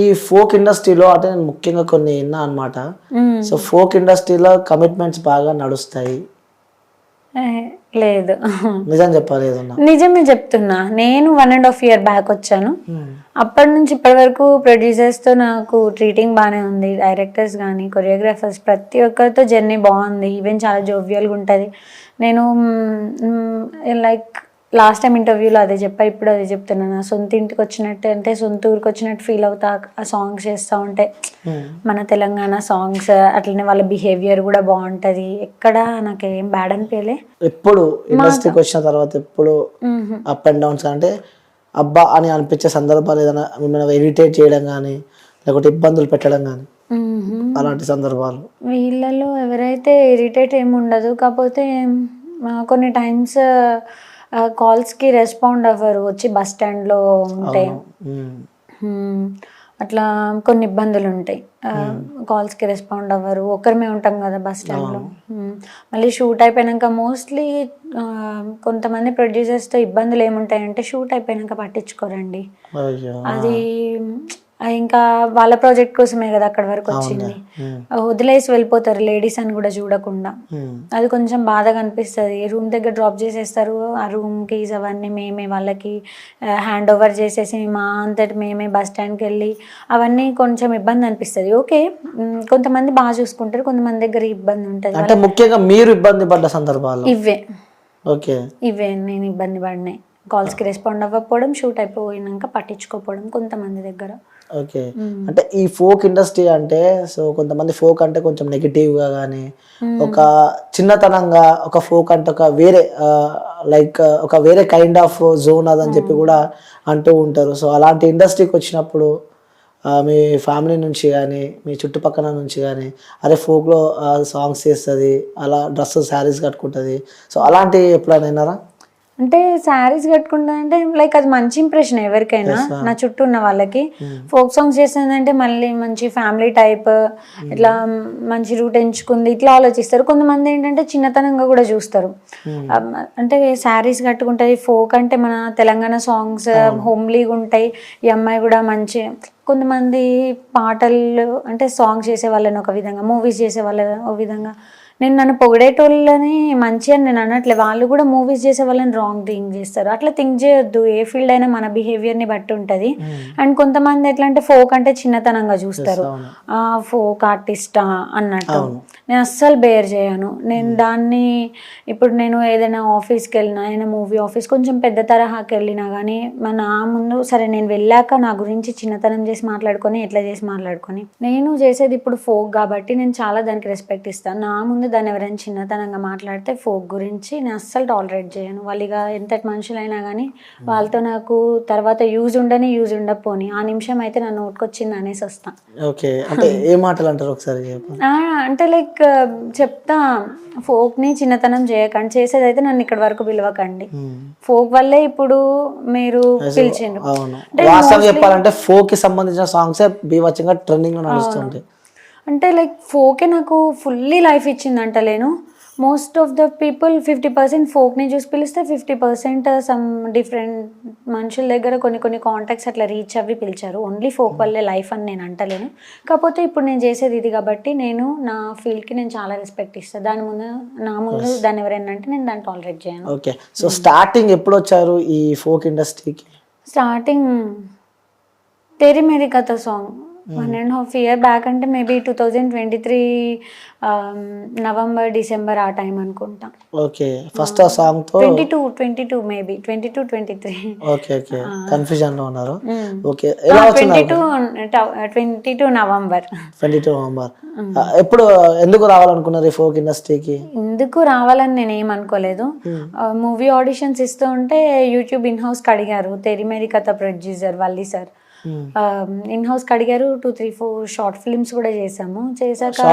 ఈ ఫోక్ ఇండస్ట్రీలో అంటే నేను ముఖ్యంగా కొన్ని విన్నా అనమాట. సో ఫోక్ ఇండస్ట్రీలో కమిట్మెంట్స్ బాగా నడుస్తాయి. లేదు, నిజం చెప్పాలి ఏదన్నా. నిజమే చెప్తున్నా. నేను 1.5 year బ్యాక్ వచ్చాను. అప్పటి నుంచి ఇప్పటి వరకు ప్రొడ్యూసర్స్తో నాకు ట్రీటింగ్ బాగానే ఉంది. డైరెక్టర్స్ కానీ కొరియోగ్రాఫర్స్ ప్రతి ఒక్కరితో జర్నీ బాగుంది. ఈవెన్ చాలా జోవియల్గా ఉంటుంది. నేను లైక్ లాస్ట్ టైం ఇంటర్వ్యూలో అదే చెప్పా, ఇప్పుడు అదే చెప్తున్నా. నా సొంత ఇంటికి వచ్చినట్టు, అంటే సొంత ఊరికి వచ్చినట్టు ఫీల్ అవుతా ఆ సాంగ్స్ చేస్తూ ఉంటే. మన తెలంగాణ సాంగ్స్ అట్లనే వాళ్ళ బిహేవియర్ కూడా బాగుంటుంది. ఎక్కడ నాకు ఏం బ్యాడ్ అనిపించలే. ఎప్పుడు ఇండస్ట్రీకి వచ్చిన తర్వాత ఎప్పుడు అప్ అండ్ డౌన్స్ అంటే అబ్బా అని అనిపించే సందర్భాలు ఏదైనా మిమ్మల్ని ఇరిటేట్ చేయడం కానీ లేకపోతే ఇబ్బందులు పెట్టడం కానీ అలాంటి సందర్భాలు? వీళ్ళలో ఎవరైతే ఇరిటేట్ ఏమి ఉండదు, కాకపోతే కొన్ని టైమ్స్ కాల్స్కి రెస్పాండ్ అవ్వరు. వచ్చి బస్ స్టాండ్లో ఉంటే అట్లా కొన్ని ఇబ్బందులు ఉంటాయి. కాల్స్కి రెస్పాండ్ అవ్వరు. ఒక్కరిమే ఉంటాం కదా బస్ స్టాండ్లో. మళ్ళీ షూట్ అయిపోయాక మోస్ట్లీ కొంతమంది ప్రొడ్యూసర్స్తో ఇబ్బందులు ఏముంటాయంటే షూట్ అయిపోయాక పట్టించుకోరండి. అది ఇంకా వాళ్ళ ప్రాజెక్ట్ కోసమే కదా అక్కడి వరకు వచ్చింది. వదిలేసి వెళ్ళిపోతారు లేడీస్ అని కూడా చూడకుండా. అది కొంచెం బాధగా అనిపిస్తుంది. రూమ్ దగ్గర డ్రాప్ చేసేస్తారు. ఆ రూమ్ కీస్ అవన్నీ మేమే వాళ్ళకి హ్యాండ్ ఓవర్ చేసేసి మా అంతటి మేమే బస్ స్టాండ్కి వెళ్ళి అవన్నీ కొంచెం ఇబ్బంది అనిపిస్తుంది. ఓకే, కొంతమంది బాగా చూసుకుంటారు, కొంతమంది దగ్గర ఇబ్బంది ఉంటుంది. అంటే ముఖ్యంగా మీరు ఇబ్బంది పడ్డ సందర్భాలు ఇవే నేను ఇబ్బంది పడినాయి. కాల్స్కి రెస్పాండ్ అవ్వకపోవడం, షూట్ అయిపోయినాక పట్టించుకోకపోవడం కొంతమంది దగ్గర. ఓకే, అంటే ఈ ఫోక్ ఇండస్ట్రీ అంటే సో కొంతమంది ఫోక్ అంటే కొంచెం నెగిటివ్గా కానీ ఒక చిన్నతనంగా ఒక ఫోక్ అంటే ఒక వేరే లైక్ ఒక వేరే కైండ్ ఆఫ్ జోన్ అదని చెప్పి కూడా అంటూ ఉంటారు. సో అలాంటి ఇండస్ట్రీకి వచ్చినప్పుడు మీ ఫ్యామిలీ నుంచి కానీ మీ చుట్టుపక్కల నుంచి కానీ అరే ఫోక్లో సాంగ్స్ చేస్తుంది, అలా డ్రెస్ శారీస్ కట్టుకుంటుంది, సో అలాంటివి ఎప్పుడైనా విన్నారా? అంటే శారీస్ కట్టుకుంటా అంటే లైక్ అది మంచి ఇంప్రెషన్ ఎవరికైనా, నా చుట్టూ ఉన్న వాళ్ళకి. ఫోక్ సాంగ్స్ చేస్తుందంటే మళ్ళీ మంచి ఫ్యామిలీ టైప్, ఇట్లా మంచి రూట్ ఎంచుకుంది ఇట్లా ఆలోచిస్తారు. కొంతమంది ఏంటంటే చిన్నతనంగా కూడా చూస్తారు. అంటే శారీస్ కట్టుకుంటుంది, ఫోక్ అంటే మన తెలంగాణ సాంగ్స్ హోమ్లీగా ఉంటాయి, ఈ అమ్మాయి కూడా మంచి. కొంతమంది పాటలు అంటే సాంగ్స్ చేసే వాళ్ళని ఒక విధంగా, మూవీస్ చేసే వాళ్ళని ఒక విధంగా. నన్ను పొగిడేటోళ్ళని మంచి అని నేను అనట్లే, వాళ్ళు కూడా మూవీస్ చేసే వాళ్ళని రాంగ్ థింక్ చేస్తారు. అట్లా థింక్ చేయొద్దు. ఏ ఫీల్డ్ అయినా మన బిహేవియర్ని బట్టి ఉంటుంది. అండ్ కొంతమంది ఎట్లా అంటే ఫోక్ అంటే చిన్నతనంగా చూస్తారు, ఫోక్ ఆర్టిస్టా అన్నట్టు. నేను అస్సలు బేర్ చేయను. నేను దాన్ని ఇప్పుడు నేను ఏదైనా ఆఫీస్కి వెళ్ళినా, ఏదైనా మూవీ ఆఫీస్ కొంచెం పెద్ద తరహాకి వెళ్ళినా కానీ నా ముందు సరే నేను వెళ్ళాక నా గురించి చిన్నతనం చేసి మాట్లాడుకొని ఎట్లా చేసి మాట్లాడుకొని, నేను చేసేది ఇప్పుడు ఫోక్ కాబట్టి నేను చాలా దానికి రెస్పెక్ట్ ఇస్తాను. నా ముందు దాన్ని ఎవరైనా చిన్నతనంగా మాట్లాడితే ఫోక్ గురించి నేను అస్సలు టాలరేట్ చేయను. వాళ్ళు ఇక ఎంతటి మనుషులైనా కానీ వాళ్ళతో నాకు తర్వాత యూజ్ ఉండని యూజ్ ఉండకపోని ఆ నిమిషం అయితే నా నోటుకొచ్చింది అనేసి వస్తాను. ఓకే, అంటే ఏ మాటలు అంటారు ఒకసారి? అంటే లైక్ చెప్తా, ఫోక్ని చిన్నతనం చేయకండి, చేసేదైతే నన్ను ఇక్కడ వరకు పిలవకండి. ఫోక్ వల్లే ఇప్పుడు మీరు పిలిచిండు. వాస్తవం చెప్పాలంటే ఫోక్ కి సంబంధించిన సాంగ్స్ బీభత్సంగా ట్రెండింగ్ లో నడుస్తుంటాయి. అంటే లైక్ ఫోకే నాకు ఫుల్లీ లైఫ్ ఇచ్చింది అంటలేను. మోస్ట్ ఆఫ్ ద పీపుల్ 50% ఫోక్ని చూసి పిలిస్తే 50% సమ్ డిఫరెంట్ మనుషుల దగ్గర కొన్ని కాంటాక్ట్స్ అట్లా రీచ్ అవి పిలిచారు. ఓన్లీ ఫోక్ వల్లే లైఫ్ అని నేను అంటలేను. కాకపోతే ఇప్పుడు నేను చేసేది ఇది కాబట్టి నేను నా ఫీల్డ్కి నేను చాలా రెస్పెక్ట్ ఇస్తాను. నా ముందు దాన్ని ఎవరైనా అంటే నేను దాన్ని టాలరేట్ చేయను. ఓకే, సో స్టార్టింగ్ ఎప్పుడు వచ్చారు ఈ ఫోక్ ఇండస్ట్రీకి? స్టార్టింగ్ తేరీ మేరీ కథ సాంగ్ 1.5 year బ్యాక్, అంటే మేబీ 2023 నవంబర్ డిసెంబర్ ఆ టైం అనుకుంటా. ఓకే, ఫస్ట్ ఆ సాంగ్ తో 22 మేబీ 22-23. ఓకే ఓకే, కన్ఫ్యూజన్ లో ఉన్నారు. Okay, 22 November. ఎప్పుడు ఎందుకు రావాలనుకున్నారు ఈ ఫోక్ ఇండస్ట్రీకి? ఎందుకు రావాలని నేను ఏమనుకోలేదు. మూవీ ఆడిషన్స్ ఇస్తూ ఉంటే యూట్యూబ్ ఇన్ హౌస్కి అడిగారు. తేరీ మేరీ కథ ప్రొడ్యూసర్ వల్లి సార్ ఇన్ హౌస్కి అడిగారు. 2-3-4 షార్ట్ ఫిల్మ్స్ కూడా చేసాము. చేశాక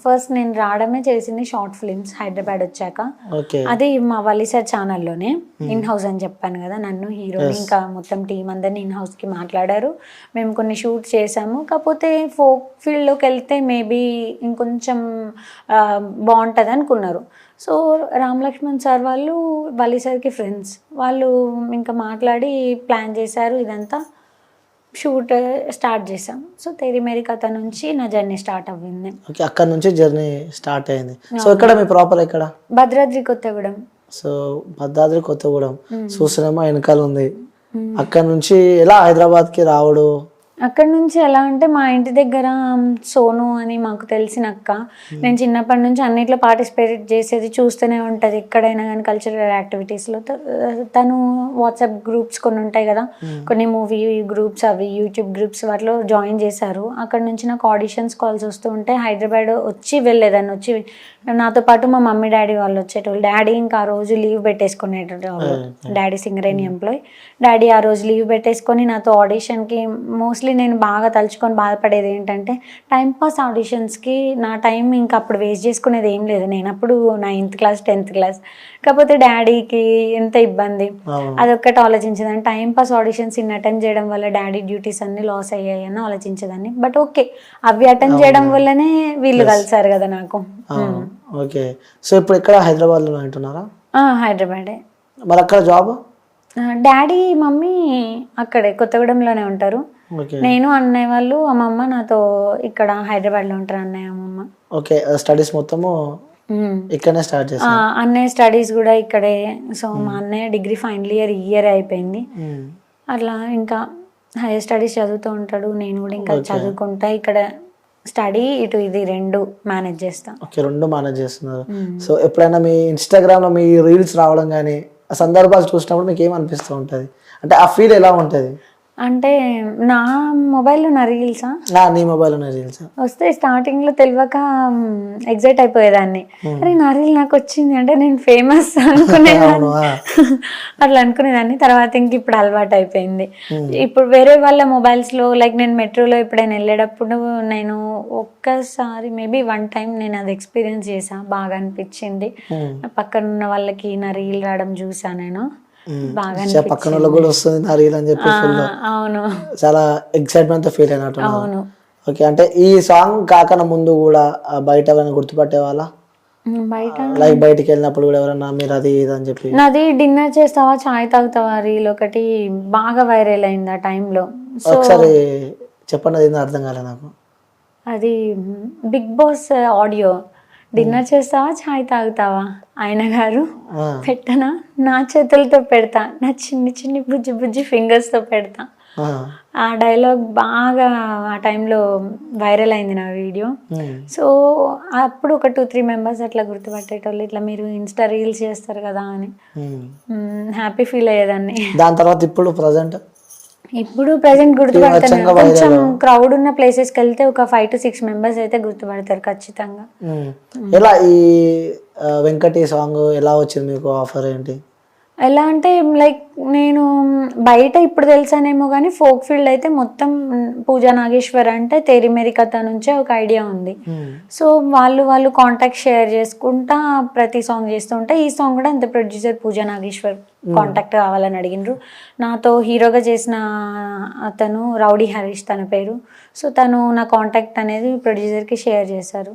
ఫస్ట్ నేను రావడమే చేసింది షార్ట్ ఫిల్మ్స్ హైదరాబాద్ వచ్చాక. అది మా వల్లి సార్ ఛానల్లోనే ఇన్ హౌస్ అని చెప్పాను కదా, నన్ను హీరోని ఇంకా మొత్తం టీం అందరినీ ఇన్ హౌస్కి మాట్లాడారు. మేము కొన్ని షూట్ చేసాము. కాకపోతే ఫోక్ ఫీల్డ్లోకి వెళ్తే మేబీ ఇంకొంచెం బాగుంటుంది అనుకున్నారు. సో రామ్ లక్ష్మణ్ సార్ వాళ్ళు వల్లి సార్కి ఫ్రెండ్స్, వాళ్ళు ఇంకా మాట్లాడి ప్లాన్ చేశారు ఇదంతా. షూట్ స్టార్ట్ చేసాం. సో తేరీ మేరీ కథ నుంచి నా జర్నీ స్టార్ట్ అవ్వింది. ఓకే, అక్కడ నుంచి జర్నీ స్టార్ట్ అయింది. సో ఇక్కడ మీ ప్రాపర్ ఎక్కడ? భద్రాద్రి కొత్తగూడెం. సో భద్రాద్రి కొత్తగూడెం చూసినేమో వెనకాల ఉంది. అక్కడ నుంచి ఎలా హైదరాబాద్కి రావడు? అక్కడ నుంచి ఎలా అంటే మా ఇంటి దగ్గర సోను అని మాకు తెలిసిన అక్క, నేను చిన్నప్పటి నుంచి అన్నిట్లో పార్టిసిపేట్ చేసేది, చూస్తూనే ఉంటుంది ఎక్కడైనా కానీ కల్చరల్ యాక్టివిటీస్లో. తను వాట్సాప్ గ్రూప్స్ కొన్ని ఉంటాయి కదా, కొన్ని మూవీ గ్రూప్స్, అవి యూట్యూబ్ గ్రూప్స్, వాటిలో జాయిన్ చేశారు. అక్కడ నుంచి నాకు ఆడిషన్స్ కాల్స్ వస్తూ ఉంటే హైదరాబాద్ వచ్చి వెళ్ళేదాన్ని. వచ్చి నాతో పాటు మా మమ్మీ డాడీ వాళ్ళు వచ్చేటోళ్ళు. డాడీ ఇంకా ఆ రోజు లీవ్ పెట్టేసుకునేటోళ్ళు. Daddy Singareni employee. డాడీ ఆ రోజు లీవ్ పెట్టేసుకొని నాతో ఆడిషన్కి, మోస్ట్లీ నేను బాగా తలుచుకొని బాధపడేది ఏంటంటే టైంపాస్ ఆడిషన్స్కి నా టైం ఇంకా అప్పుడు వేస్ట్ చేసుకునేది ఏం లేదు. నేను అప్పుడు 9th క్లాస్ 10th క్లాస్. కాకపోతే డాడీకి ఎంత ఇబ్బంది, అదొక్కటి ఆలోచించేదాన్ని. టైంపాస్ ఆడిషన్స్ ఇన్ని అటెండ్ చేయడం వల్ల డాడీ డ్యూటీస్ అన్ని లాస్ అయ్యాయి అని ఆలోచించేదాన్ని. బట్ ఓకే, అవి అటెండ్ చేయడం వల్లనే వీళ్ళు కలిసారు కదా నాకు. ఓకే, సో ఇప్పుడు ఎక్కడ హైదరాబాద్లో ఉంటున్నారా? హైదరాబాదే. మరి అక్కడ జాబ్? డాడీ మమ్మీ అక్కడే కొత్తగూడెంలోనే ఉంటారు. నేను అన్నయ్య వాళ్ళు, అమ్మమ్మ నాతో ఇక్కడ హైదరాబాద్లో ఉంటారు. అన్నయ్య అమ్మమ్మ. ఓకే, స్టడీస్ మొత్తము ఇక్కడనే స్టార్ట్ చేశారు? అన్నయ్య స్టడీస్ కూడా ఇక్కడే. సో మా అన్నయ్య డిగ్రీ ఫైనల్ ఇయర్ అయిపోయింది. అట్లా ఇంకా హైయర్ స్టడీస్ చదువుతూ ఉంటాడు, నేను కూడా ఇంకా చదువుకుంటా. ఇక్కడ స్టడీ ఇటు ఇది రెండు మేనేజ్ చేస్తాం. ఓకే, రెండు మేనేజ్ చేస్తున్నారు. సో ఎప్పుడైనా మీ ఇన్స్టాగ్రామ్లో మీ రీల్స్ రావడం కానీ ఆ సందర్భాలు చూసినప్పుడు మీకు ఏమనిపిస్తూ ఉంటుంది? అంటే ఆ ఫీల్ ఎలా ఉంటుంది? అంటే నా మొబైల్లో నా రీల్సా? నీ మొబైల్లో నా రీల్స్ వస్తే స్టార్టింగ్లో తెలియక ఎగ్జైట్ అయిపోయేదాన్ని. అరే నా రీల్ నాకు వచ్చింది అంటే నేను ఫేమస్ అనుకునేదాన్ని. అట్లా అనుకునేదాన్ని. తర్వాత ఇంక ఇప్పుడు అలవాటు అయిపోయింది. ఇప్పుడు వేరే వాళ్ళ మొబైల్స్లో, లైక్ నేను మెట్రోలో ఎప్పుడైనా వెళ్ళేటప్పుడు నేను ఒక్కసారి మేబీ 1 time నేను అది ఎక్స్పీరియన్స్ చేసా, బాగా అనిపించింది. పక్కన ఉన్న వాళ్ళకి నా రీల్ రావడం చూసా నేను, బాగా పక్కన కూడా వస్తుంది నా రీల్ అని చెప్పి అవును చాలా ఎక్సైట్మెంట్ తో ఫీల్ అయినట్టు. అవును. ఓకే, అంటే ఈ సాంగ్ కాకన ముందు కూడా బయట ఎవరైనా గుర్తుపట్టే వాళ్ళ? బయట లైక్ బయటికి వెళ్ళినప్పుడు కూడా ఎవరైనా మీరు అది ఇది అని చెప్పి? నాది డిన్నర్ చేస్తావా చాయ్ తాగుతావా రీల్ ఒకటి బాగా వైరల్ అయింది ఆ టైంలో. ఒకసారి చెప్పండి, అది అర్థం కాలేదు నాకు. అది బిగ్ బాస్ ఆడియో. డిన్నర్ చేస్తావా చాయ్ తాగుతావా, ఆయన గారు పెట్టనా, నా చేతులతో పెడతా, నా చిన్ని చిన్ని బుజ్జి బుజ్జి ఫింగర్స్తో పెడతా. ఆ డైలాగ్ బాగా ఆ టైంలో వైరల్ అయింది నా వీడియో. సో అప్పుడు ఒక 2-3 మెంబర్స్ అట్లా గుర్తుపట్టేటోళ్ళు, ఇట్లా మీరు ఇన్స్టా రీల్స్ చేస్తారు కదా అని. హ్యాపీ ఫీల్ అయ్యేదాన్ని. దాని తర్వాత ఇప్పుడు ప్రెసెంట్ గుర్తుపడతాను. కొంచెం క్రౌడ్ ఉన్న ప్లేసెస్కి వెళ్తే ఒక 5 to 6 మెంబర్స్ అయితే గుర్తుపడతారు ఖచ్చితంగా. ఎలా ఈ వెంకటి సాంగ్ ఎలా వచ్చింది మీకు? ఆఫర్ ఏంటి? ఎలా అంటే లైక్ నేను బయట ఇప్పుడు తెలుసానేమో కానీ ఫోక్ ఫీల్డ్ అయితే మొత్తం పూజా నాగేశ్వర్ అంటే తేరీ మేరీ కథ నుంచే ఒక ఐడియా ఉంది. సో వాళ్ళు కాంటాక్ట్ షేర్ చేసుకుంటా ప్రతి సాంగ్ చేస్తుంటే ఈ సాంగ్ కూడా అంత ప్రొడ్యూసర్ పూజా నాగేశ్వర్ కాంటాక్ట్ కావాలని అడిగినారు. నాతో హీరోగా చేసిన అతను రౌడీ హరీష్ తన పేరు. సో తను నా కాంటాక్ట్ అనేది ప్రొడ్యూసర్కి షేర్ చేశారు.